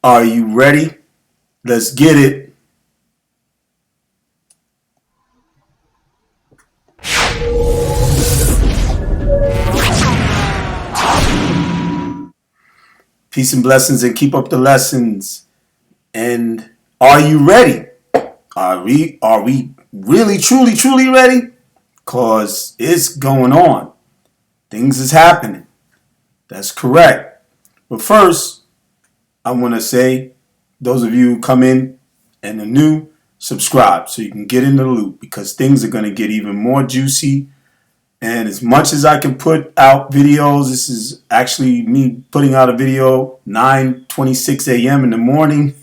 Are you ready? Let's get it. Peace and blessings and keep up the lessons. And are you ready? Are we really truly ready? Cause it's going on. Things is happening. That's correct. But first, I want to say those of you who come in and are new, subscribe so you can get in the loop because things are going to get even more juicy. And as much as I can put out videos, this is actually me putting out a video 9:26 a.m. in the morning,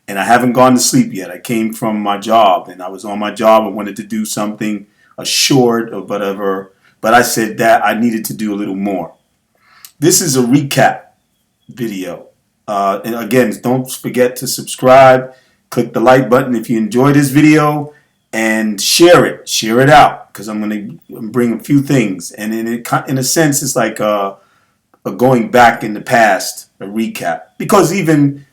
and I haven't gone to sleep yet. I came from my job, and I was on my job. I wanted to do something, a short or whatever, but I said that I needed to do a little more. This is a recap video. And again, don't forget to subscribe. Click the like button if you enjoy this video. And share it out, because I'm going to bring a few things, and in a sense, it's like a going back in the past, a recap. Because even,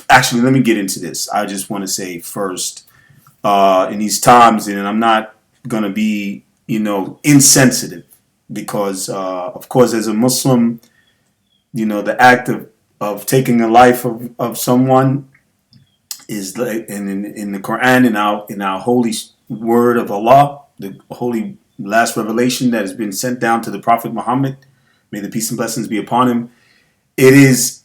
actually, let me get into this. I just want to say first, in these times, and I'm not going to be, insensitive, because, of course, as a Muslim, the act of taking the life of someone is like in the Quran, in our holy word of Allah, the holy last revelation that has been sent down to the Prophet Muhammad, may the peace and blessings be upon him. It is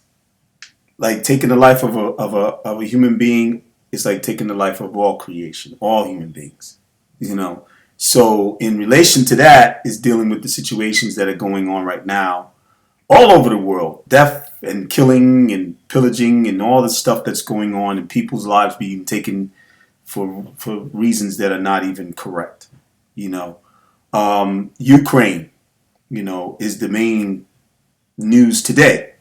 like taking the life of a human being. It's like taking the life of all creation, all human beings. So in relation to that is dealing with the situations that are going on right now all over the world, death and killing and pillaging and all the stuff that's going on, and people's lives being taken for reasons that are not even correct. Ukraine, is the main news today,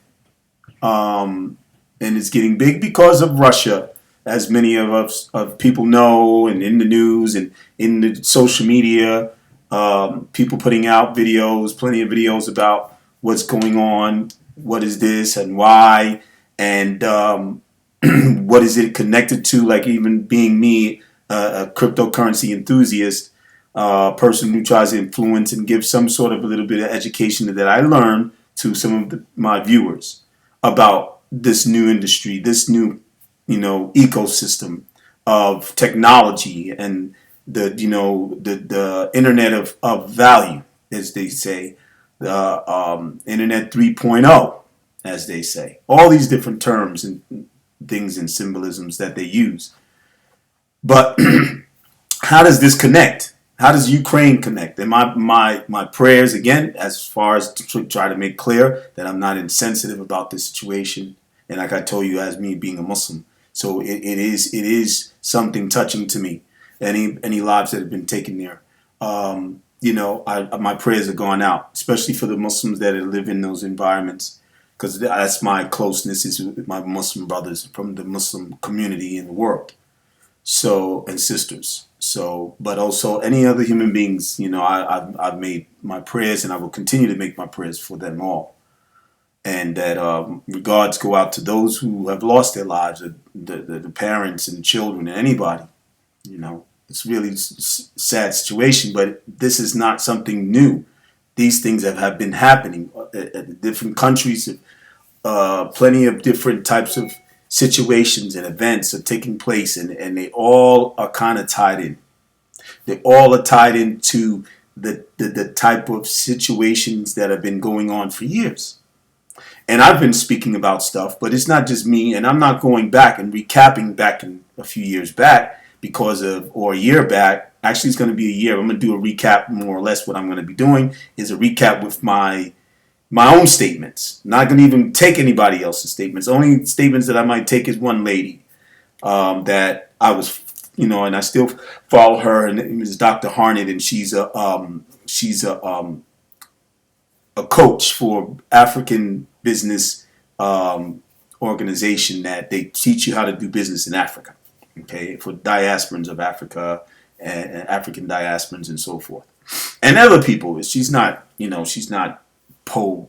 and it's getting big because of Russia, as many of people know, and in the news and in the social media, people putting out videos, plenty of videos about what's going on, what is this and why, and what is it connected to, like even being me, a cryptocurrency enthusiast, person who tries to influence and give some sort of a little bit of education that I learn to some of my viewers about this new industry, this new, ecosystem of technology and the internet of value, as they say, the Internet 3.0, as they say. All these different terms and things and symbolisms that they use. But how does this connect? How does Ukraine connect? And my prayers, again, as far as to try to make clear that I'm not insensitive about this situation. And like I told you, as me being a Muslim. So it is something touching to me. Any lives that have been taken there. My prayers are going out, especially for the Muslims that live in those environments, because that's my closeness is with my Muslim brothers from the Muslim community in the world, and sisters. But also any other human beings, I've made my prayers, and I will continue to make my prayers for them all, and that regards go out to those who have lost their lives, the parents and children and anybody, It's really sad situation, but this is not something new. These things have been happening at different countries. Plenty of different types of situations and events are taking place, and they all are kind of tied in. They all are tied into the type of situations that have been going on for years. And I've been speaking about stuff, but it's not just me, and I'm not going back and recapping back in a few years back, or a year back. Actually, it's going to be a year. I'm going to do a recap, more or less. What I'm going to be doing is a recap with my own statements. Not going to even take anybody else's statements. Only statements that I might take is one lady that I was, and I still follow her. And it was Dr Harnet, and she's a coach for African business organization that they teach you how to do business in Africa. Okay, for diasporans of Africa and African diasporans and so forth, and other people. She's not, she's not pro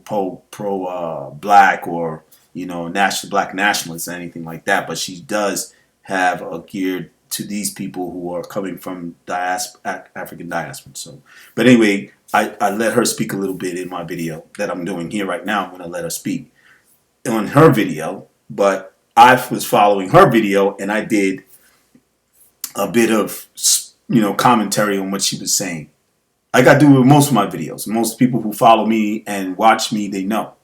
black or black nationalist or anything like that, but she does have a geared to these people who are coming from African diaspora. So, but anyway, I let her speak a little bit in my video that I'm doing here right now. I'm going to let her speak on her video, but I was following her video and I did a bit of commentary on what she was saying. Like I do with most of my videos. Most people who follow me and watch me, they know.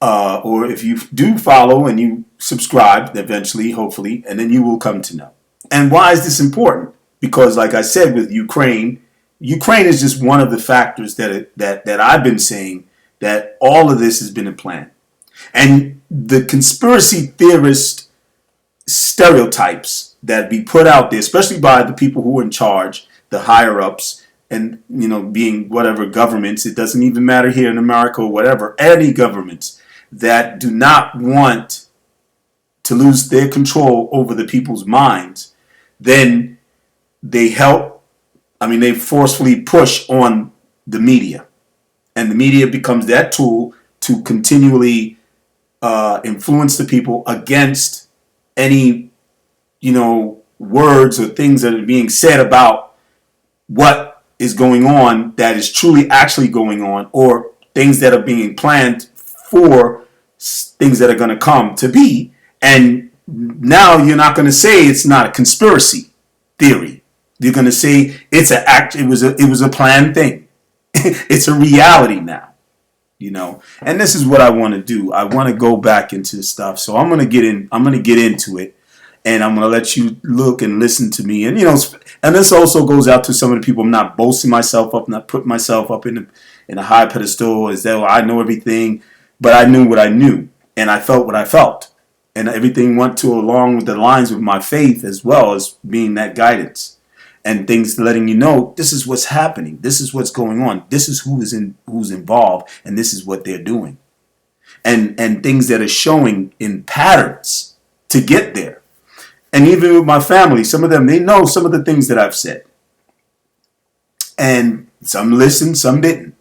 Or if you do follow and you subscribe eventually, hopefully, and then you will come to know. And why is this important? Because like I said with Ukraine is just one of the factors that I've been saying that all of this has been a plan. And the conspiracy theorist stereotypes that be put out there, especially by the people who are in charge, the higher ups, and being whatever governments, it doesn't even matter here in America or whatever, any governments that do not want to lose their control over the people's minds, then they they forcefully push on the media. And the media becomes that tool to continually influence the people against any, words or things that are being said about what is going on that is truly actually going on, or things that are being planned for things that are going to come to be. And now you're not going to say it's not a conspiracy theory. You're going to say it was a planned thing. It's a reality now. And this is what I want to do. I want to go back into stuff. So I'm going to get into it, and I'm going to let you look and listen to me. And and this also goes out to some of the people. I'm not boasting myself up, not putting myself up in a high pedestal as though I know everything, but I knew what I knew, and I felt what I felt, and everything went along with the lines of my faith as well as being that guidance. And things letting you know this is what's happening, this is what's going on, this is who's involved, and this is what they're doing, and things that are showing in patterns to get there. And even with my family, some of them, they know some of the things that I've said, and some listened, some didn't.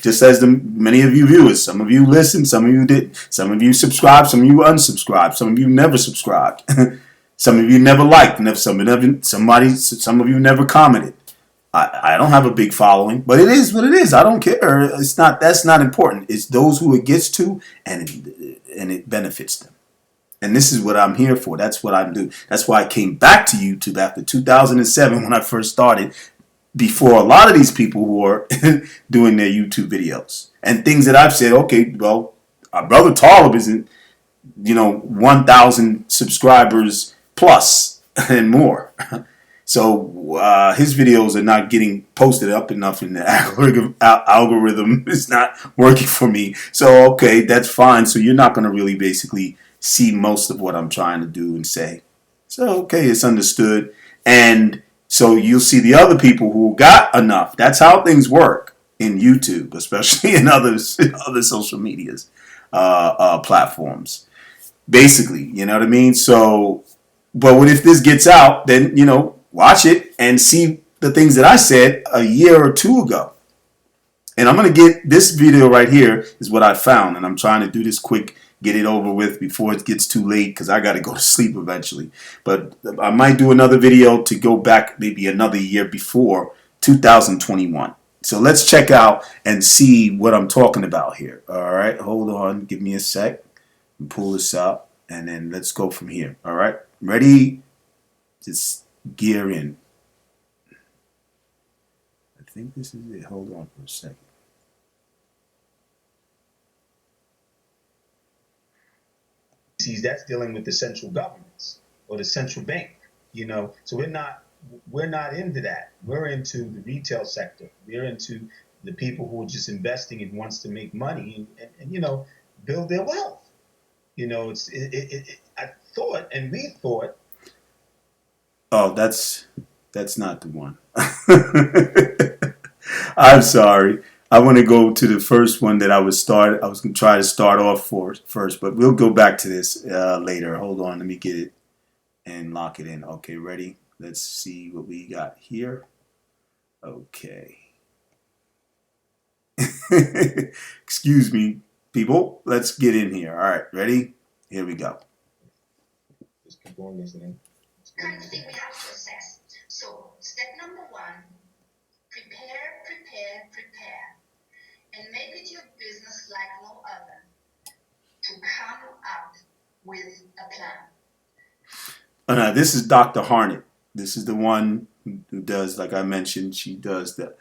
Just as many of you viewers, some of you listened, some of you didn't, some of you subscribed, some of you unsubscribed, some of you never subscribed. Some of you never liked, some of you never commented. I don't have a big following, but it is what it is. I don't care. That's not important. It's those who it gets to, and it benefits them. And this is what I'm here for. That's what I'm doing. That's why I came back to YouTube after 2007 when I first started, before a lot of these people who are doing their YouTube videos and things that I've said. Okay, well, our brother Taalib isn't 1,000 subscribers plus and more. So his videos are not getting posted up enough in the algorithm. It's not working for me. So, okay, that's fine. So you're not going to really basically see most of what I'm trying to do and say. So, okay, it's understood. And so you'll see the other people who got enough. That's how things work in YouTube, especially in other social medias, platforms. Basically, you know what I mean? So, but what if this gets out, then, watch it and see the things that I said a year or two ago. And I'm going to get this video right here is what I found. And I'm trying to do this quick, get it over with before it gets too late, because I got to go to sleep eventually. But I might do another video to go back maybe another year before 2021. So let's check out and see what I'm talking about here. All right, hold on. Give me a sec. Pull this up, and then let's go from here. All right, ready? Just gear in. I think this is it. Hold on for a second. That's dealing with the central governments or the central bank. So we're not into that. We're into the retail sector. We're into the people who are just investing and wants to make money and build their wealth. I thought, and we thought. Oh, that's not the one. I'm sorry. I want to go to the first one that I was going to try to start off first, but we'll go back to this later. Hold on, let me get it and lock it in. Okay, ready? Let's see what we got here. Okay. Excuse me. People, let's get in here. All right, ready? Here we go. Kind of thing we have to assess. So, step number one, prepare, prepare, prepare. And make it your business like no other to come up with a plan. Now, this is Dr. Harnet. This is the one who does, like I mentioned, she does the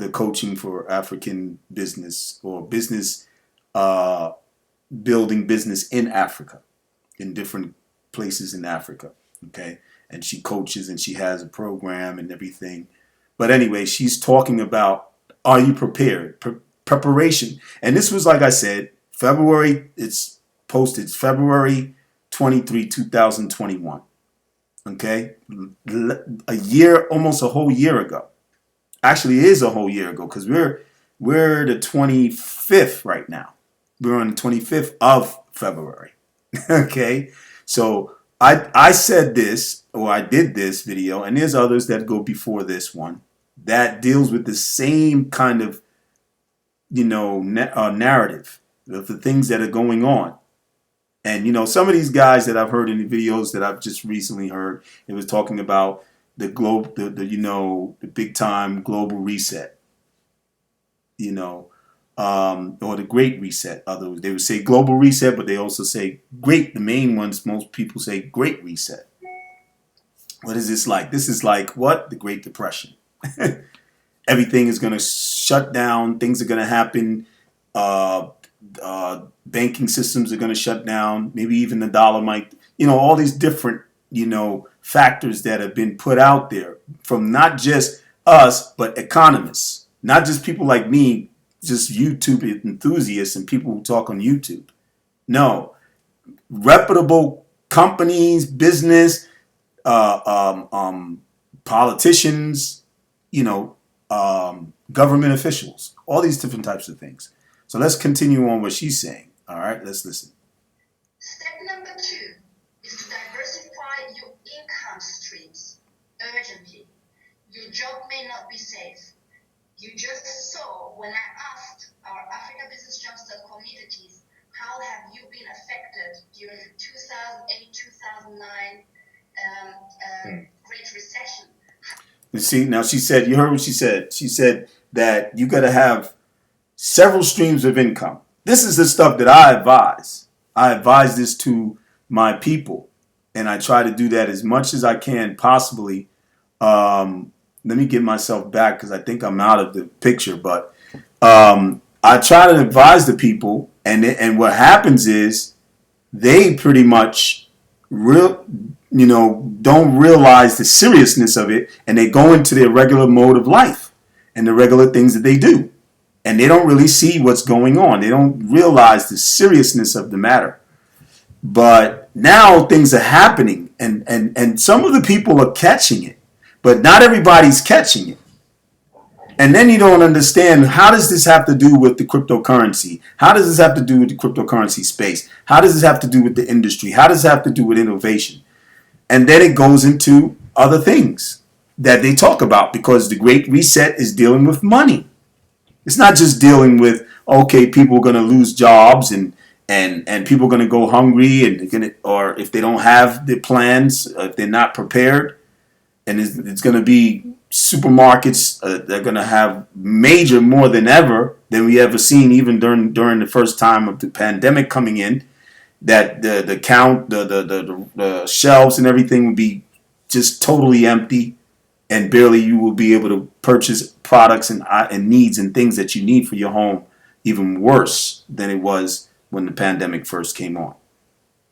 coaching for African business or business uh, building business in Africa, in different places in Africa. Okay, and she coaches and she has a program and everything. But anyway, she's talking about, are you prepared? Preparation. And this was, like I said, February. It's posted February 23, 2021. Okay, a year, almost a whole year ago. Actually, it is a whole year ago because we're the 25th right now. We're on the 25th of February. Okay, so I said this, or I did this video, and there's others that go before this one that deals with the same kind of narrative of the things that are going on. And some of these guys that I've heard in the videos that I've just recently heard, it was talking about the globe, the big time global reset, or the Great Reset. Others, they would say global reset, but they also say great. The main ones, most people say Great Reset. What is this like? This is like what? The Great Depression. Everything is going to shut down. Things are going to happen. Banking systems are going to shut down. Maybe even the dollar might, all these different, factors that have been put out there from not just us, but economists, not just people like me, just YouTube enthusiasts and people who talk on YouTube. No, reputable companies, business, politicians, government officials, all these different types of things. So let's continue on what she's saying. All right, let's listen. Step number two is to diversify your income streams urgently. Your job may not be safe. You just saw when I asked our Africa Business Jumpstart communities, how have you been affected during the 2008-2009 Great Recession? You see, now she said, you heard what she said. She said that you got to have several streams of income. This is the stuff that I advise. I advise this to my people, and I try to do that as much as I can possibly. Let me get myself back because I think I'm out of the picture. But I try to advise the people, and what happens is they pretty much don't realize the seriousness of it, and they go into their regular mode of life and the regular things that they do. And they don't really see what's going on. They don't realize the seriousness of the matter. But now things are happening, and some of the people are catching it, but not everybody's catching it. And then you don't understand, how does this have to do with the cryptocurrency? How does this have to do with the cryptocurrency space? How does this have to do with the industry? How does it have to do with innovation? And then it goes into other things that they talk about, because the Great Reset is dealing with money. It's not just dealing with, okay, people are going to lose jobs and people are going to go hungry, and or if they don't have the plans, if they're not prepared, and it's going to be supermarkets they're going to have major, more than ever than we ever seen, even during the first time of the pandemic coming in, that the shelves and everything would be just totally empty, and barely you will be able to purchase products and needs and things that you need for your home, even worse than it was when the pandemic first came on.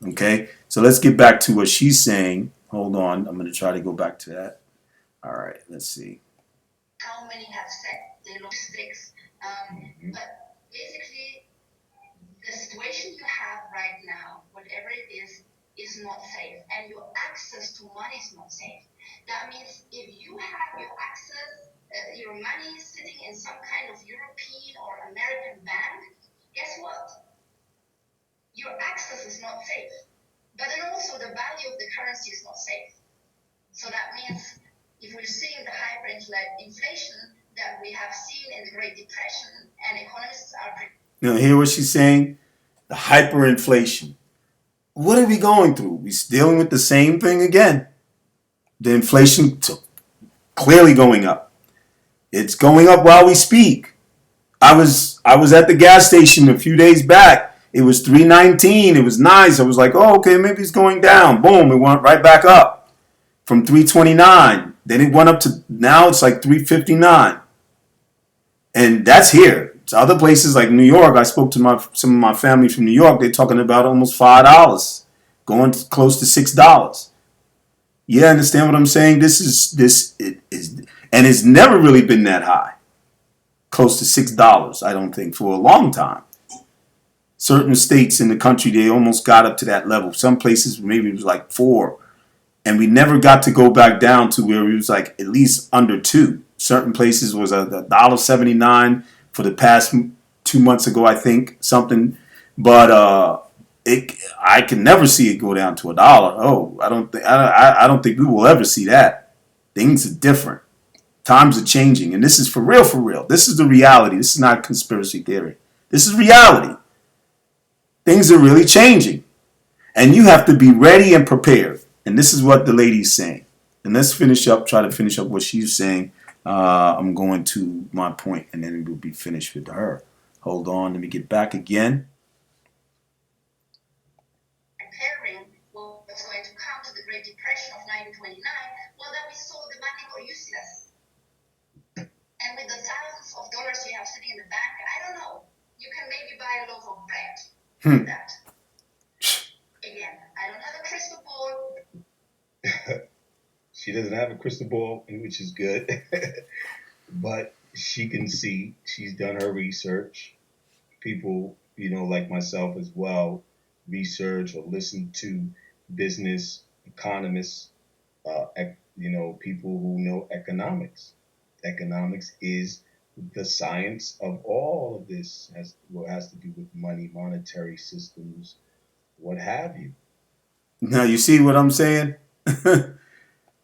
Okay, so let's get back to what she's saying. Hold on, I'm going to try to go back to that. All right, let's see. How many have said they logistics? But basically, the situation you have right now, whatever it is not safe, and your access to money is not safe. That means if you have your access, your money sitting in some kind of European or American bank, guess what? Your access is not safe. But then also the value of the currency is not safe. So that means if we're seeing the hyperinflation that we have seen in the Great Depression, and economists are... You know, hear what she's saying? The hyperinflation. What are we going through? We're dealing with the same thing again. The inflation clearly going up. It's going up while we speak. I was at the gas station a few days back. It was $3.19. It was nice. I was like, oh, okay, maybe it's going down. Boom, it went right back up from $3.29. Then it went up to, now it's like $3.59. And that's here. To other places like New York, I spoke to some of my family from New York. They're talking about almost $5, going close to $6. Yeah, understand what I'm saying? It is, and it's never really been that high, close to $6. I don't think for a long time. Certain states in the country, they almost got up to that level. Some places maybe it was like 4, and we never got to go back down to where it was like at least under 2. Certain places was $1.79 for the past 2 months ago, I think, something. But I can never see it go down to $1. Oh, I don't think we will ever see that. Things are different. Times are changing, and this is for real, for real. This is the reality. This is not conspiracy theory. This is reality. Things are really changing, and you have to be ready and prepared. And this is what the lady's saying. And let's try to finish up what she's saying. I'm going to my point, and then it will be finished with her. Hold on, let me get back again. Comparing what was going to come to the Great Depression of 1929, well, then we saw the money go useless. And with the thousands of dollars you have sitting in the bank, I don't know, you can maybe buy a loaf of bread with that. Again, I don't have a crystal ball. She doesn't have a crystal ball, which is good. But she can see, she's done her research. People, like myself as well, research or listen to business economists, people who know economics. Economics is the science of all of this, has to do with money, monetary systems, what have you. Now you see what I'm saying?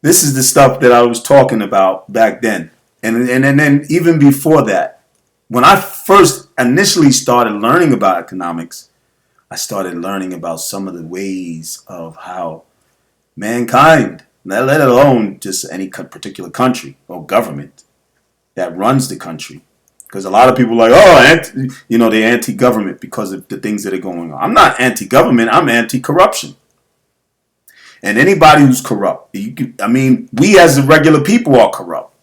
This is the stuff that I was talking about back then. And then even before that, when I first initially started learning about economics, I started learning about some of the ways of how mankind, let alone just any particular country or government that runs the country. Because a lot of people are like, they're anti-government because of the things that are going on. I'm not anti-government. I'm anti-corruption. And anybody who's corrupt, we as the regular people are corrupt.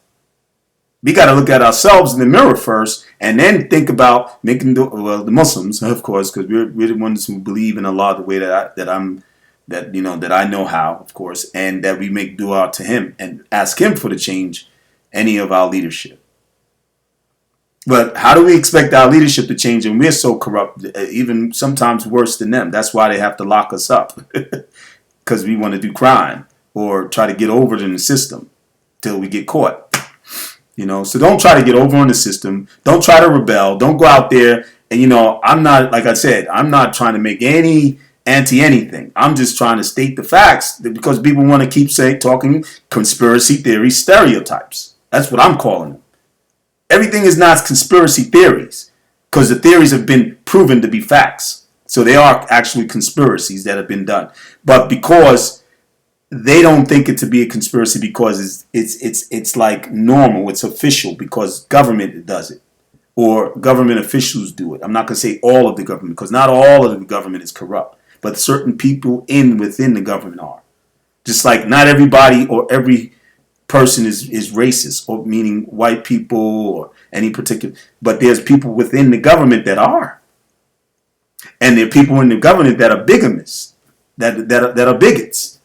We got to look at ourselves in the mirror first, and then think about making the Muslims, of course, because we're the ones who believe in Allah the way that I know how, of course, and that we make dua to Him and ask Him for the change any of our leadership. But how do we expect our leadership to change, and we're so corrupt, even sometimes worse than them? That's why they have to lock us up. Because we want to do crime or try to get over it in the system till we get caught. So don't try to get over on the system. Don't try to rebel. Don't go out there. And, I'm not, like I said, I'm not trying to make any anti-anything. I'm just trying to state the facts because people want to keep talking conspiracy theory stereotypes. That's what I'm calling them. Everything is not conspiracy theories because the theories have been proven to be facts. So they are actually conspiracies that have been done. But because they don't think it to be a conspiracy because it's like normal, it's official because government does it or government officials do it. I'm not going to say all of the government because not all of the government is corrupt, but certain people within the government are. Just like not everybody or every person is racist, or meaning white people or any particular, but there's people within the government that are. And there are people in the government that are bigamists, that are bigots.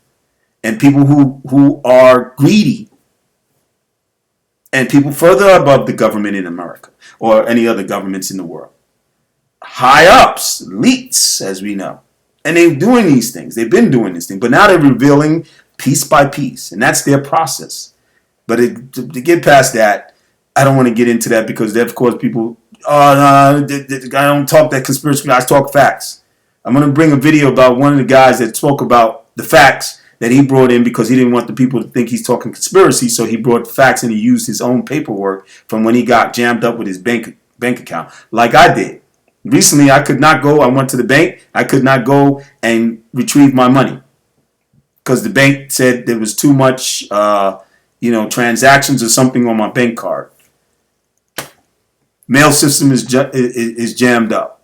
And people who are greedy. And people further above the government in America or any other governments in the world. High ups, elites, as we know. And they're doing these things. They've been doing this thing. But now they're revealing piece by piece. And that's their process. But to get past that, I don't want to get into that because, of course, people, I don't talk that conspiracy. I talk facts. I'm going to bring a video about one of the guys that spoke about the facts that he brought in because he didn't want the people to think he's talking conspiracy. So he brought facts and he used his own paperwork from when he got jammed up with his bank account, like I did. Recently, I could not go. I went to the bank. I could not go and retrieve my money because the bank said there was too much, transactions or something on my bank card. Mail system is jammed up.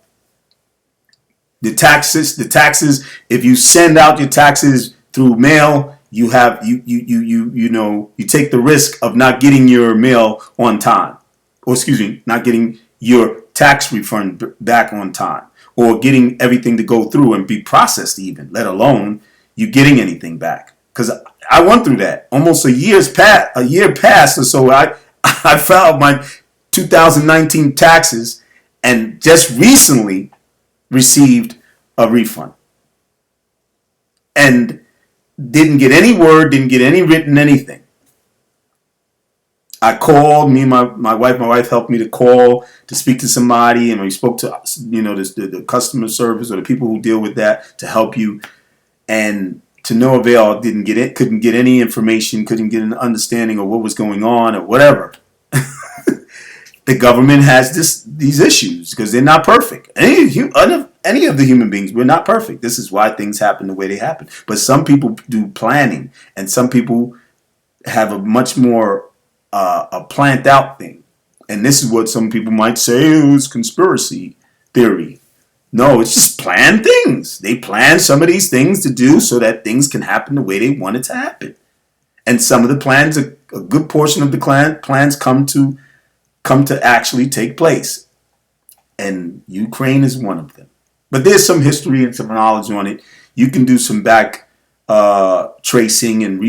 The taxes. If you send out your taxes through mail, you have you take the risk of not getting your mail on time, or excuse me, not getting your tax refund back on time, or getting everything to go through and be processed even, let alone you getting anything back. Because I went through that almost a year passed or so. I filed my 2019 taxes and just recently received a refund and didn't get any word, didn't get any written anything. I called, my wife helped me to call to speak to somebody, and we spoke to the customer service or the people who deal with that to help you, and to no avail. Couldn't get any information, couldn't get an understanding of what was going on or whatever. The government has these issues because they're not perfect. Any of the human beings, we're not perfect. This is why things happen the way they happen. But some people do planning, and some people have a much more a planned out thing. And this is what some people might say it was conspiracy theory. No, it's just planned things. They plan some of these things to do so that things can happen the way they want it to happen. And some of the plans, a good portion of the plans come to actually take place. And Ukraine is one of them. But there's some history and some knowledge on it. You can do some back tracing and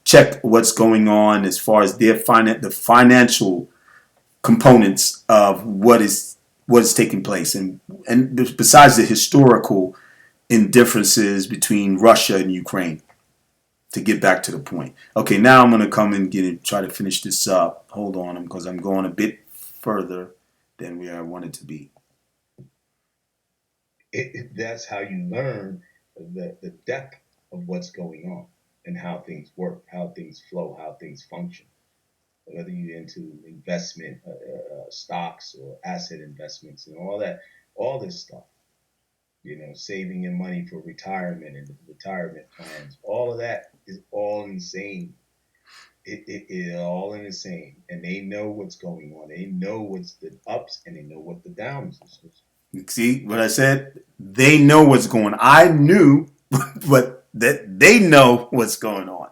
check what's going on as far as the financial components of what is taking place, and besides the historical indifferences between Russia and Ukraine. To get back to the point. Okay, now I'm going to come and try to finish this up. Hold on, because I'm going a bit further than where I wanted to be. That's how you learn the depth of what's going on and how things work, how things flow, how things function. Whether you're into investment, stocks or asset investments and all that, all this stuff. Saving your money for retirement and retirement plans, all of that is all in the same. It is all in the same, and they know what's going on. They know what's the ups and they know what the downs is. See what I said? They know what's going on. I knew, but that they know what's going on,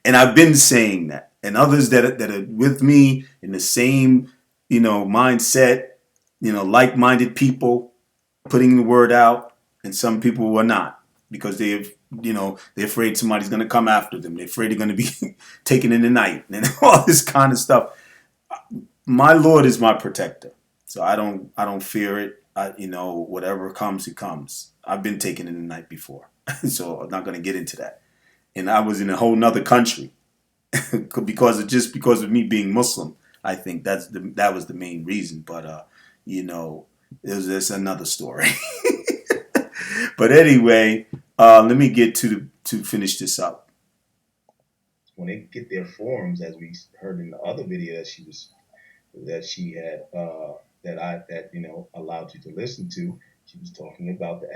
and I've been saying that. And others that are with me in the same, mindset, like-minded people, putting the word out, and some people are not because they're afraid somebody's going to come after them. They're afraid they're going to be taken in the night and all this kind of stuff. My Lord is my protector, so I don't fear it. Whatever comes, it comes. I've been taken in the night before, so I'm not going to get into that. And I was in a whole nother country because of me being Muslim. I think that was the main reason. But there's another story. But anyway, let me get to finish this up. When they get their forms, as we heard in the other video that she had allowed you to listen to, she was talking about the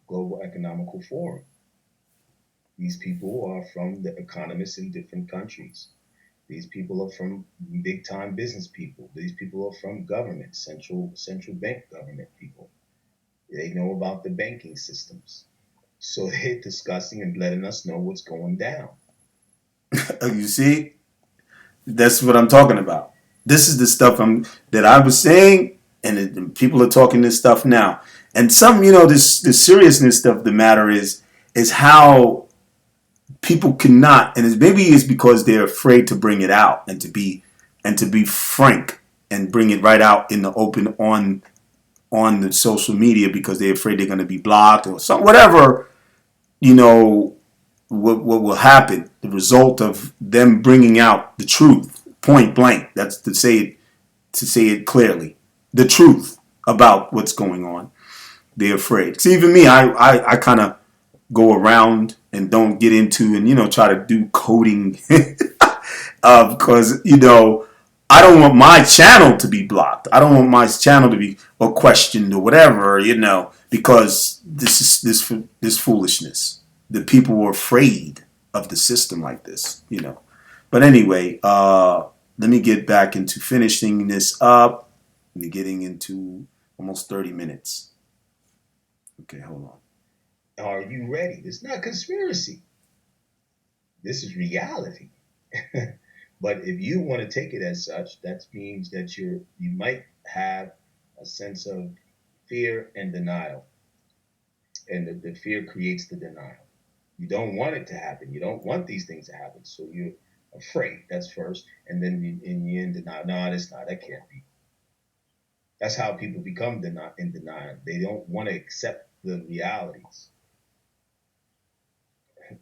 Global Economical Forum. These people are from the economists in different countries. These people are from big time business people. These people are from government, central bank government people. They know about the banking systems. So they're discussing and letting us know what's going down. You see, that's what I'm talking about. This is the stuff that I was saying, and people are talking this stuff now. And some, the seriousness of the matter is how people cannot, and maybe it's because they're afraid to bring it out and to be frank and bring it right out in the open on the social media because they're afraid they're going to be blocked or some whatever. What will happen? The result of them bringing out the truth, point blank. That's to say it clearly, the truth about what's going on. They're afraid. See, even me, I kind of go around and don't get into and try to do coding because I don't want my channel to be blocked. I don't want my channel to be or questioned or whatever, because this foolishness. The people were afraid of the system like this. But anyway, let me get back into finishing this up. We're getting into almost 30 minutes. Okay, hold on. Are you ready? It's not conspiracy. This is reality. But if you want to take it as such, that means that you might have a sense of fear and denial, and the fear creates the denial. You don't want it to happen. You don't want these things to happen, so you're afraid. That's first, and then you in denial. No, that's not. That can't be. That's how people become in denial. They don't want to accept the realities,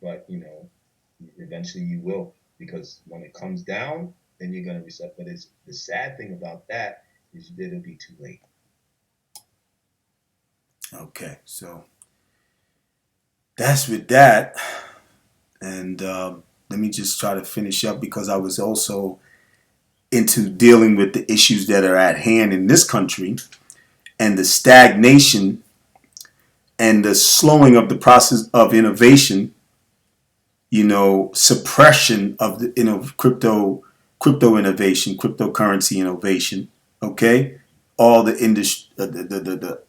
but eventually you will, because when it comes down, then you're gonna accept. But it's the sad thing about that is that it'll be too late. Okay, so that's with that. And let me just try to finish up, because I was also into dealing with the issues that are at hand in this country, and the stagnation and the slowing of the process of innovation, suppression of the crypto innovation, cryptocurrency innovation. Okay, all the industry, the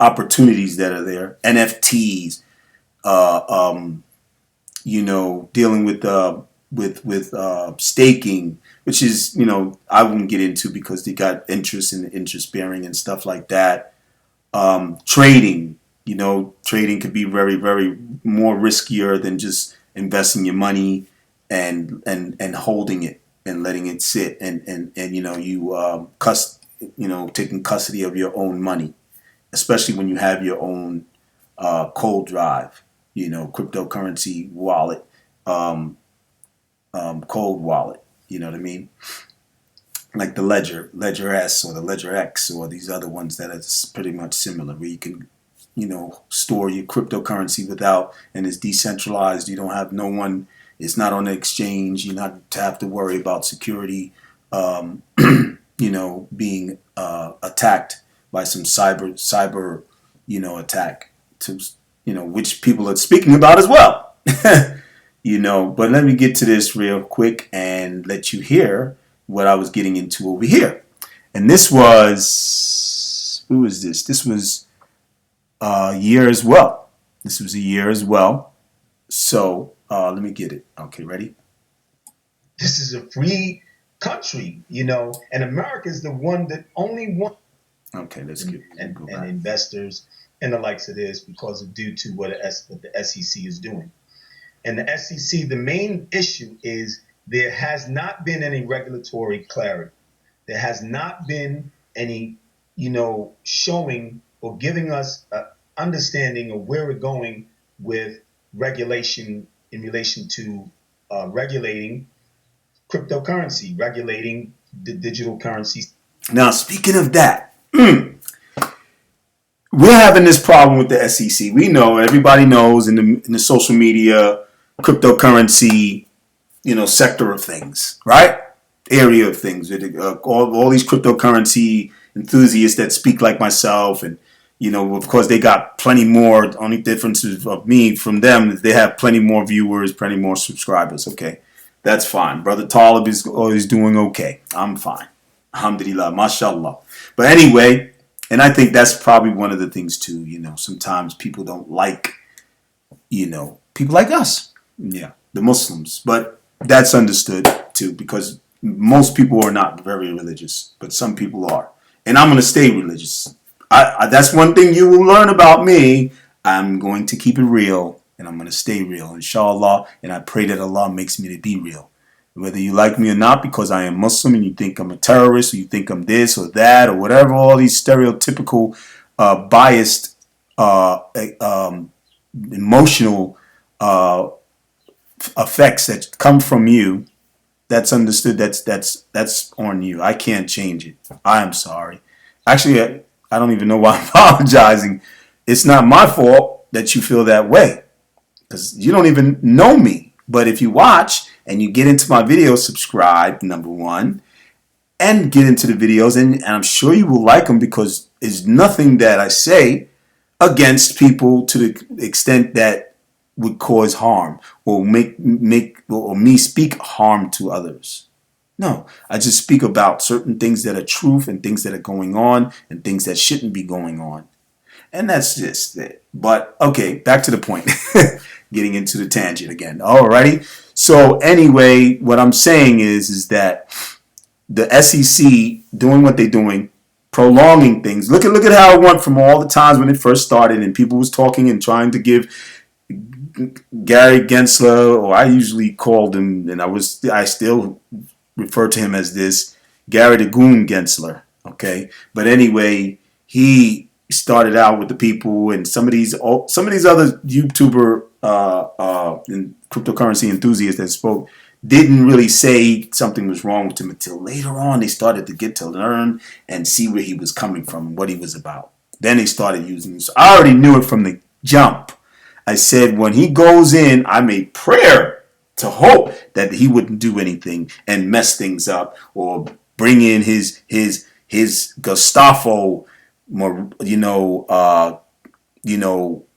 opportunities that are there, NFTs, dealing with staking, which is I wouldn't get into, because they got interest and interest bearing and stuff like that. Trading, trading could be very, very more riskier than just investing your money and holding it and letting it sit, and taking custody of your own money, especially when you have your own cold drive, cryptocurrency wallet, cold wallet. You know what I mean? Like the Ledger S or the Ledger X, or these other ones that are pretty much similar, where you can, store your cryptocurrency without, and it's decentralized. You don't have no one. It's not on the exchange. You not have to worry about security, being attacked by some cyber, attack, to, which people are speaking about as well. But let me get to this real quick and let you hear what I was getting into over here. And this was, who was this? This was a year as well. So let me get it. Okay, ready? This is a free country, and America is the one that only one. Okay, let's go back. And investors and the likes of this, because of due to what the SEC is doing. And the SEC, the main issue is there has not been any regulatory clarity. There has not been any, showing or giving us an understanding of where we're going with regulation in relation to regulating cryptocurrency, regulating the digital currencies. Now, speaking of that, we're having this problem with the SEC. We know, everybody knows in the social media, cryptocurrency, sector of things, right? Area of things. All these cryptocurrency enthusiasts that speak like myself, and of course they got plenty more. Only differences of me from them is they have plenty more viewers, plenty more subscribers. Okay, that's fine. Brother Taalib is always doing okay. I'm fine. Alhamdulillah, mashallah. But anyway, and I think that's probably one of the things too. Sometimes people don't like, people like us. Yeah, the Muslims. But that's understood too, because most people are not very religious, but some people are. And I'm going to stay religious. That's one thing you will learn about me. I'm going to keep it real, and I'm going to stay real, inshallah. And I pray that Allah makes me to be real. Whether you like me or not, because I am Muslim and you think I'm a terrorist, or you think I'm this or that, or whatever, all these stereotypical, biased, emotional effects that come from you, that's understood. That's on you. I can't change it. I am sorry. Actually, I don't even know why I'm apologizing. It's not my fault that you feel that way, because you don't even know me. But if you watch and you get into my videos, subscribe, number one, and get into the videos. And I'm sure you will like them because there's nothing that I say against people to the extent that would cause harm or make or me speak harm to others. No, I just speak about certain things that are truth and things that are going on and things that shouldn't be going on. And that's just it. But okay, back to the point. Getting into the tangent again. Alrighty. So anyway, what I'm saying is that the SEC doing what they're doing, prolonging things. Look at how it went from all the times when it first started and people was talking and trying to give Gary Gensler, or I usually called him, and I still refer to him as this, Gary the Goon Gensler. Okay, but anyway, he started out with the people, and some of these other YouTuber and cryptocurrency enthusiasts that spoke didn't really say something was wrong with him until later on. They started to get to learn and see where he was coming from, what he was about. Then they started using it. So I already knew it from the jump. I said when he goes in, I made prayer to hope that he wouldn't do anything and mess things up or bring in his Gustavo,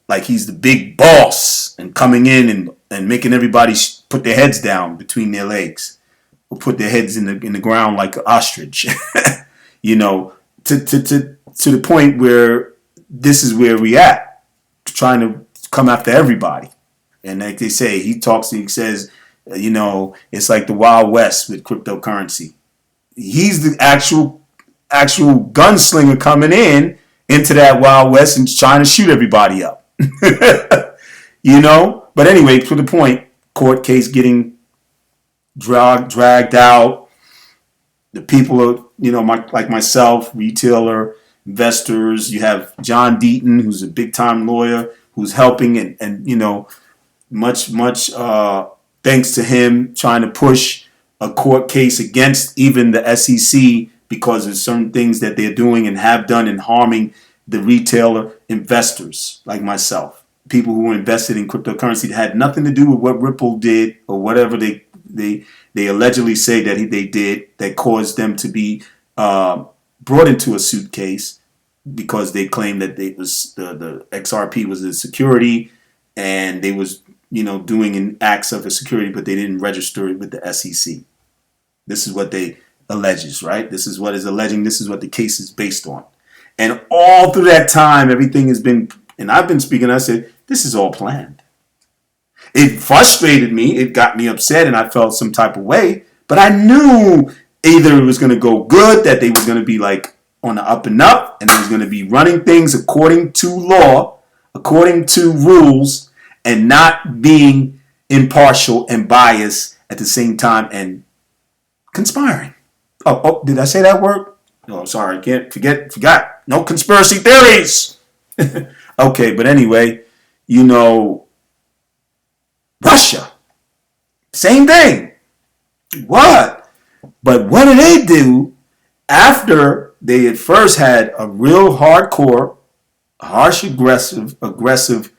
like he's the big boss and coming in and making everybody put their heads down between their legs or put their heads in the ground like an ostrich. To the point where this is where we at, trying to come after everybody. And like they say, he says, it's like the Wild West with cryptocurrency. He's the actual gunslinger coming into that Wild West and trying to shoot everybody up. But anyway, to the point, court case getting dragged out. The people are, like myself, retailer, investors. You have John Deaton, who's a big time lawyer, who's helping and much thanks to him trying to push a court case against even the SEC because of certain things that they're doing and have done and harming the retailer investors like myself. People who were invested in cryptocurrency that had nothing to do with what Ripple did or whatever they allegedly say that they did that caused them to be brought into a suit case because they claimed that they was the XRP was a security and they was doing an acts of a security, but they didn't register it with the SEC. This is what they alleges, right? This is what is alleging. This is what the case is based on. And all through that time, everything has been, and I've been speaking, I said, this is all planned. It frustrated me. It got me upset and I felt some type of way, but I knew either it was going to go good, that they was going to be like on the up and up, and they was going to be running things according to law, according to rules, and not being impartial and biased at the same time and conspiring. Oh, did I say that word? Oh, sorry, forgot. No conspiracy theories. Okay, but anyway, Russia, same thing. What? But what did they do after they had first had a real hardcore, harsh, aggressive, aggression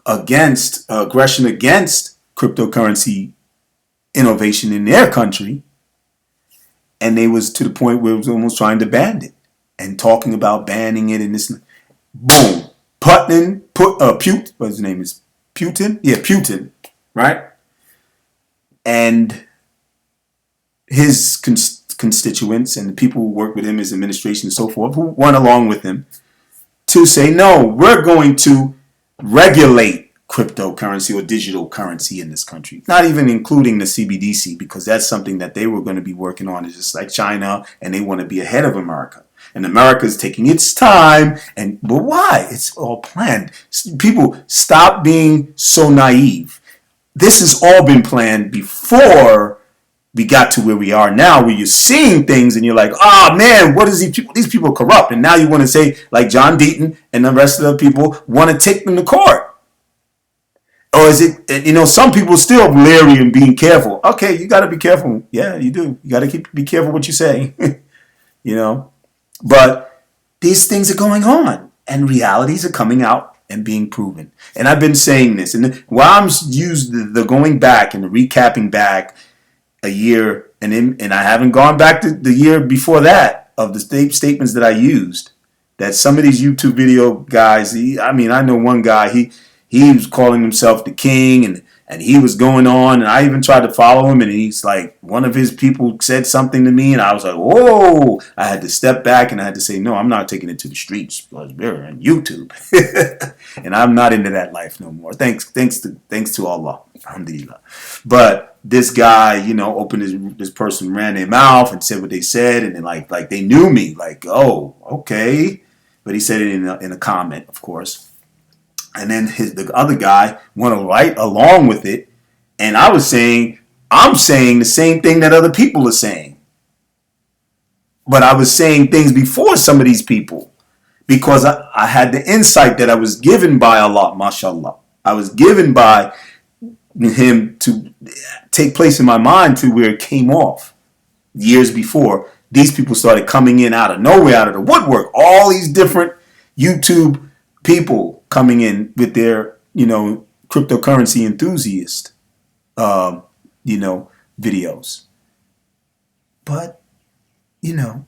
against cryptocurrency innovation in their country, and they was to the point where it was almost trying to ban it and talking about banning it and this. Boom. Putin, what's his name is? Putin? Yeah, Putin, right? And his constituents and the people who work with him, his administration and so forth, who went along with him to say, no, we're going to regulate cryptocurrency or digital currency in this country. Not even including the CBDC, because that's something that they were going to be working on. It's just like China, and they want to be ahead of America. And America is taking its time. But why? It's all planned. People, stop being so naive. This has all been planned before we got to where we are now, where you're seeing things and you're like, oh man, what is these people are corrupt. And now you want to say, like John Deaton and the rest of the people want to take them to court. Or is it, some people still leery and being careful. Okay, you got to be careful. Yeah, you do. You got to be careful what you say, But these things are going on and realities are coming out and being proven. And I've been saying this. And while I'm using the going back and the recapping back, a year, and I haven't gone back to the year before that of the statements that I used. That some of these YouTube video guys, I know one guy, he was calling himself the king, and he was going on, and I even tried to follow him, and he's like, one of his people said something to me, and I was like, whoa! I had to step back, and I had to say, no, I'm not taking it to the streets because we're on YouTube, and I'm not into that life no more. Thanks to Allah, alhamdulillah. But this guy, this person ran their mouth and said what they said, and then like they knew me, like, oh, okay. But he said it in a comment, of course. And then the other guy went right along with it. And I'm saying the same thing that other people are saying. But I was saying things before some of these people because I had the insight that I was given by Allah, mashallah. I was given by him to take place in my mind to where it came off years before. These people started coming in out of nowhere, out of the woodwork. All these different YouTube people coming in with their, cryptocurrency enthusiast, videos. But, I'm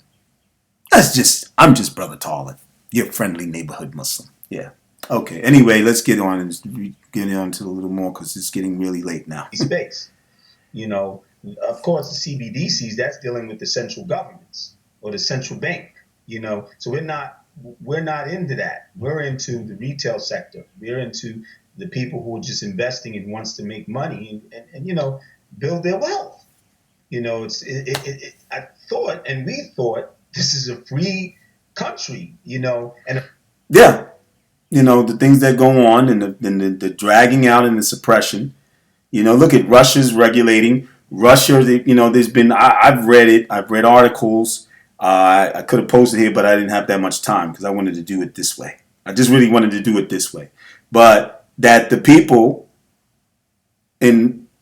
just Brother Taalib, your friendly neighborhood Muslim. Yeah. Okay. Anyway, let's get on to a little more because it's getting really late now. Space. Of course, the CBDCs, that's dealing with the central governments or the central bank. So we're not into that. We're into the retail sector. We're into the people who are just investing and wants to make money and build their wealth. I thought, and we thought, this is a free country. And yeah, the things that go on and the dragging out and the suppression. Look at Russia's regulating. Russia, there's been, I've read it. I've read articles. I could have posted here, but I didn't have that much time because I wanted to do it this way. I just really wanted to do it this way. But that the people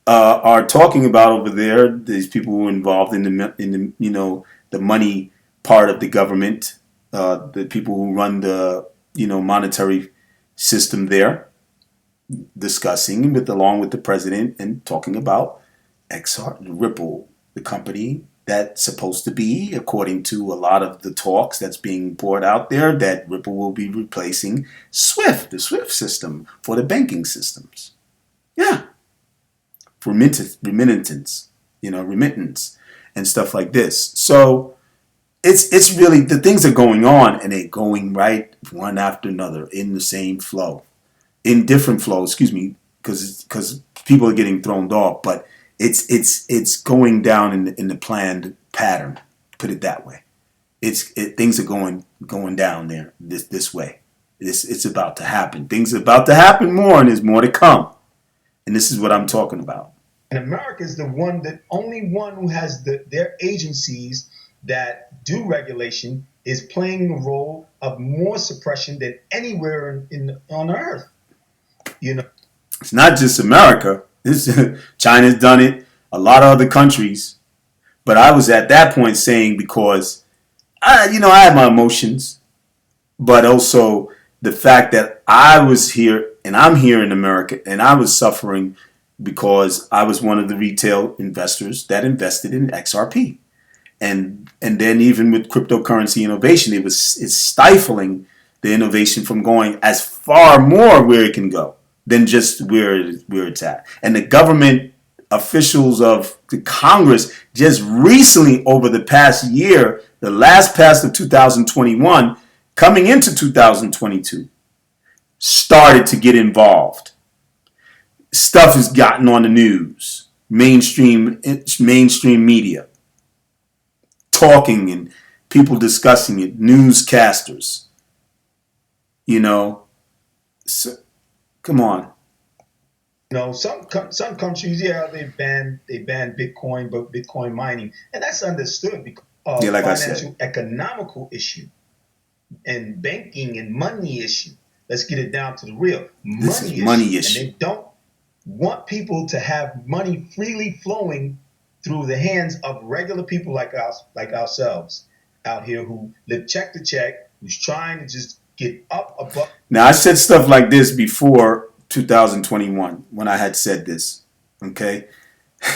are talking about over there, these people who are involved in the money part of the government, the people who run the monetary system there, discussing along with the president and talking about Ripple, the company that's supposed to be, according to a lot of the talks that's being poured out there, that Ripple will be replacing SWIFT, the SWIFT system for the banking systems. Yeah. Remittance, and stuff like this. So it's really, the things are going on and they're going right one after another in the same flow. In different flow, because people are getting thrown off, but it's going down in the planned pattern. Put it that way. Things are going down there this way. It's about to happen. Things are about to happen more, and there's more to come. And this is what I'm talking about. And America is the only one who has their agencies that do regulation is playing the role of more suppression than anywhere on earth. It's not just America. China's done it. A lot of other countries. But I was at that point saying, because I had my emotions, but also the fact that I was here and I'm here in America and I was suffering because I was one of the retail investors that invested in XRP. And then even with cryptocurrency innovation, it's stifling the innovation from going as far more where it can go than just where it's at. And the government officials of the Congress just recently, over the past year, the last past of 2021, coming into 2022, started to get involved. Stuff has gotten on the news, mainstream media, talking and people discussing it, newscasters. So, come on. Some countries, they ban Bitcoin, but Bitcoin mining, and that's understood because of financial, economical issue, and banking and money issue. Let's get it down to the real money issue. And they don't want people to have money freely flowing through the hands of regular people like ourselves out here who live check to check, who's trying to just get up above. Now, I said stuff like this before 2021 when I had said this, okay?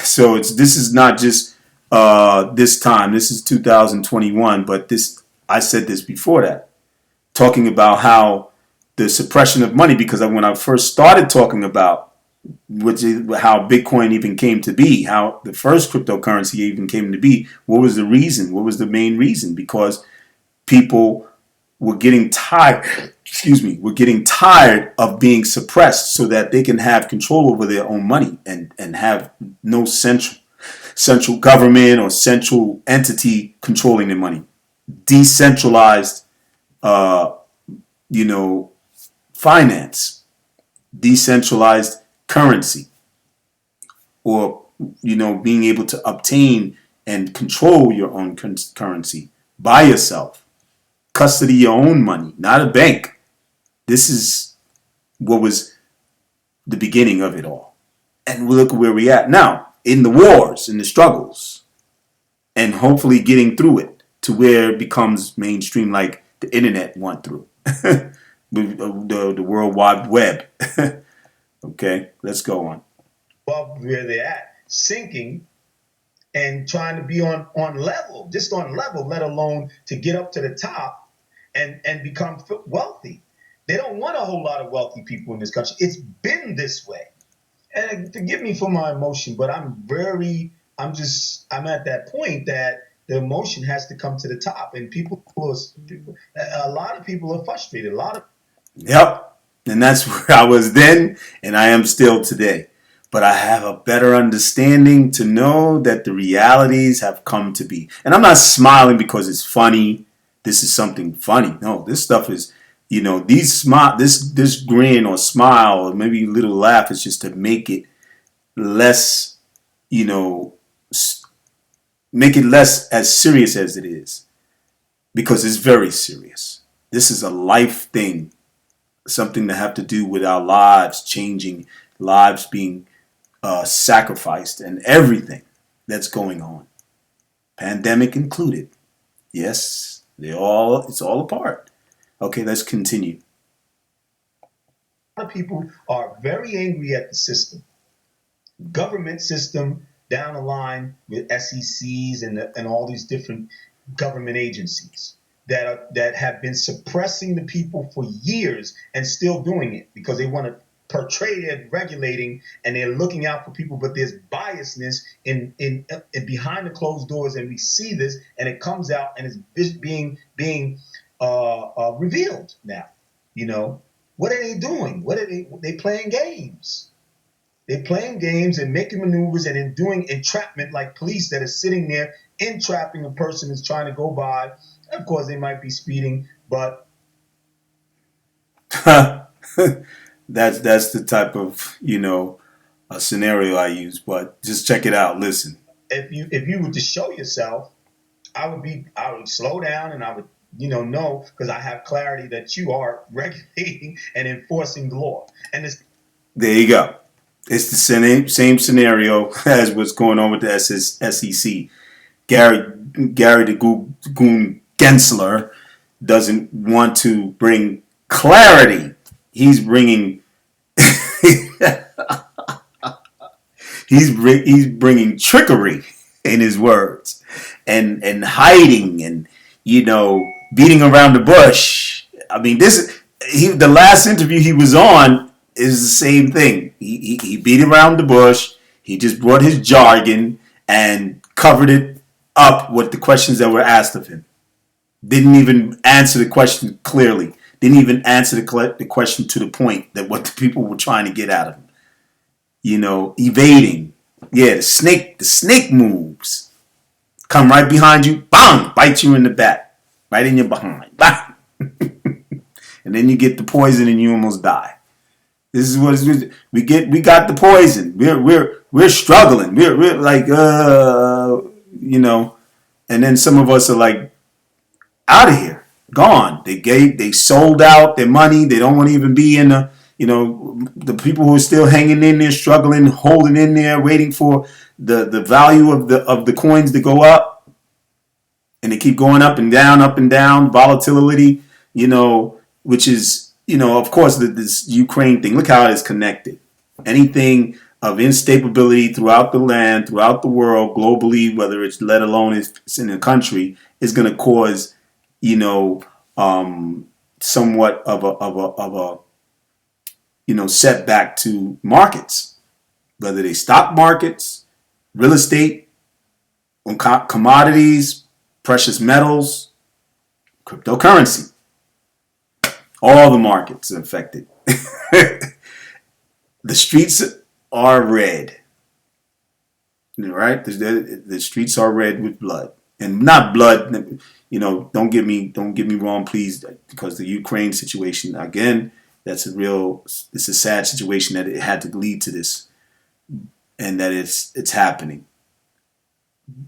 So this is not just this time. This is 2021, but this I said this before that, talking about how the suppression of money. Because when I first started talking about which is how Bitcoin even came to be, how the first cryptocurrency even came to be. What was the reason? What was the main reason? Because people were getting tired. Excuse me, were getting tired of being suppressed, so that they can have control over their own money and have no central government or central entity controlling their money. Decentralized, uh, finance, decentralized currency, or being able to obtain and control your own currency by yourself, custody your own money, not a bank. This is what was the beginning of it all. And look at where we're at now, in the wars, in the struggles, and hopefully getting through it to where it becomes mainstream, like the internet went through. the World Wide Web. Okay, let's go on. Above where they're at, sinking and trying to be on level, just on level, let alone to get up to the top and become wealthy. They don't want a whole lot of wealthy people in this country. It's been this way. And forgive me for my emotion, but I'm at that point that the emotion has to come to the top, and a lot of people are frustrated. A lot of Yep. And that's where I was then, and I am still today. But I have a better understanding to know that the realities have come to be. And I'm not smiling because it's funny. This is something funny. No, this stuff is, this grin or smile or maybe a little laugh is just to make it less, make it less as serious as it is. Because it's very serious. This is a life thing. Something that have to do with our lives changing, lives being sacrificed, and everything that's going on, pandemic included. Yes, it's all a part. Okay, let's continue. A lot of people are very angry at the system, government system down the line with SECs and all these different government agencies that have been suppressing the people for years and still doing it because they want to portray they're regulating and they're looking out for people, but there's biasness in behind the closed doors, and we see this, and it comes out and it's being revealed now. What are they doing? What are they playing games? They're playing games and making maneuvers and in doing entrapment, like police that are sitting there entrapping a person who's trying to go by. Of course, they might be speeding, but that's the type of a scenario I use. But just check it out. Listen. If you were to show yourself, I would slow down, and I would know, because I have clarity that you are regulating and enforcing the law. And there you go. It's the same scenario as what's going on with the SEC. Gary the Goon Gensler doesn't want to bring clarity. He's bringing he's bringing trickery in his words, and hiding, and beating around the bush. I mean, the last interview he was on is the same thing. He beat around the bush. He just brought his jargon and covered it up with the questions that were asked of him. Didn't even answer the question clearly. Didn't even answer the question to the point that what the people were trying to get out of him. Evading. Yeah, the snake moves. Come right behind you, bang, bite you in the back, right in your behind, bang. And then you get the poison and you almost die. This is what we get. We got the poison. We're struggling. We're like and then some of us are like out of here, gone. They sold out their money. They don't want to even be in the people who are still hanging in there, struggling, holding in there, waiting for the value of the coins to go up, and they keep going up and down, volatility, which is, of course, this Ukraine thing. Look how it is connected. Anything of instability throughout the land, throughout the world, globally, whether it's let alone it's in a country, is going to cause, you know, somewhat of a setback to markets, whether they stock markets, real estate, on commodities, precious metals, cryptocurrency. All the markets are affected. The streets are red, right? The streets are red with blood, and not blood. Don't get me wrong, please, because the Ukraine situation again. It's a sad situation that it had to lead to this, and that it's happening.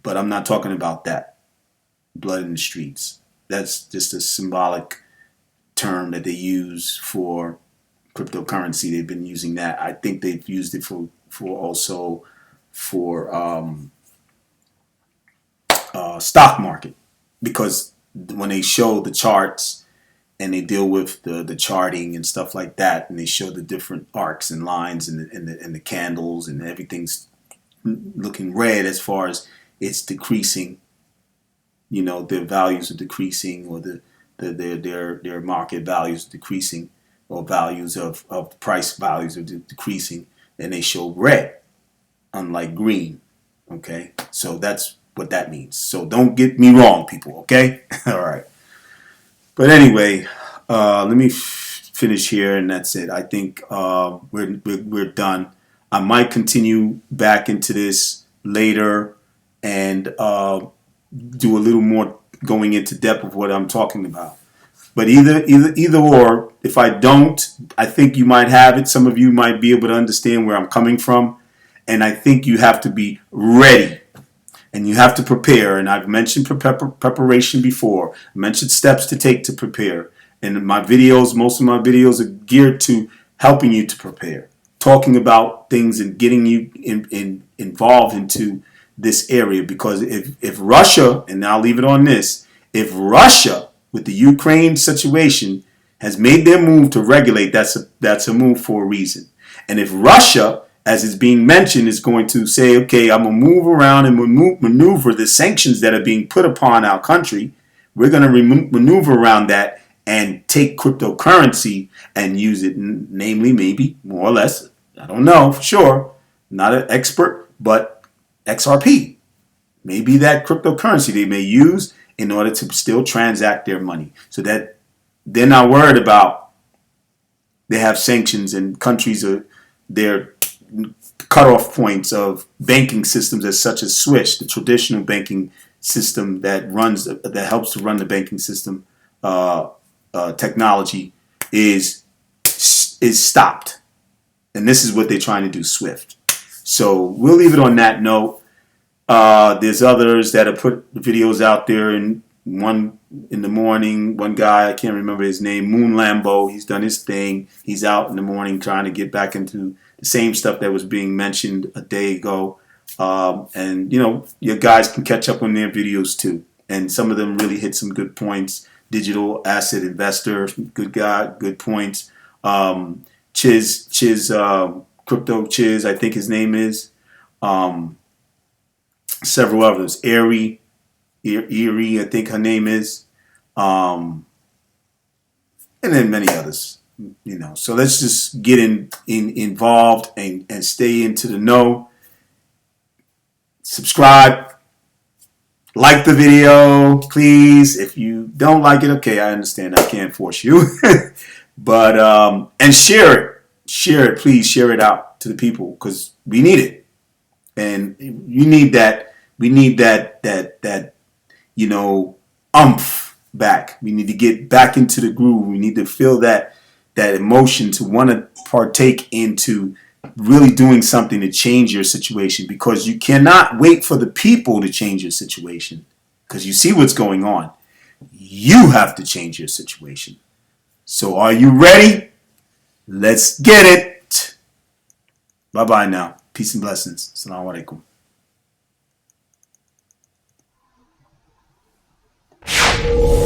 But I'm not talking about that blood in the streets. That's just a symbolic term that they use for cryptocurrency. They've been using that. I think they've used it for also for stock market, because when they show the charts and they deal with the charting and stuff like that, and they show the different arcs and lines and the candles, and everything's looking red as far as it's decreasing. Their values are decreasing, or their market values are decreasing, or values of price values are decreasing, and they show red, unlike green. Okay, so that's what that means. So don't get me wrong, people. Okay, all right. But anyway, let me finish here, and that's it. I think we're done. I might continue back into this later and do a little more going into depth of what I'm talking about. But either or, if I don't, I think you might have it. Some of you might be able to understand where I'm coming from, and I think you have to be ready. And you have to prepare, and I've mentioned preparation before. I mentioned steps to take to prepare. And most of my videos are geared to helping you to prepare, talking about things and getting you involved into this area. Because if Russia, and I'll leave it on this, if Russia, with the Ukraine situation, has made their move to regulate, that's a move for a reason. And if Russia, as is being mentioned, is going to say, okay, I'm going to move around and maneuver the sanctions that are being put upon our country. We're going to maneuver around that and take cryptocurrency and use it, namely, maybe, more or less, I don't know for sure, not an expert, but XRP. Maybe that cryptocurrency they may use in order to still transact their money, so that they're not worried about they have sanctions and countries are their cutoff points of banking systems as such as Swiss, the traditional banking system that helps to run the banking system. Technology is stopped, and this is what they're trying to do, SWIFT. So we'll leave it on that note. There's others that have put videos out there, and one in the morning, one guy, I can't remember his name, Moon Lambo, he's done his thing. He's out in the morning trying to get back into the same stuff that was being mentioned a day ago. And your guys can catch up on their videos too. And some of them really hit some good points. Digital asset investor, good guy, good points. Crypto Chiz, I think his name is. Several others. Erie, I think her name is. And then many others. So let's just get involved and stay into the know. Subscribe, like the video, please. If you don't like it, okay, I understand. I can't force you, but and share it, please. Share it out to the people, because we need it, and you need that. We need that umph back. We need to get back into the groove. We need to feel that emotion to want to partake into really doing something to change your situation, because you cannot wait for the people to change your situation, because you see what's going on. You have to change your situation. So are you ready? Let's get it. Bye-bye now. Peace and blessings. Assalamu alaikum.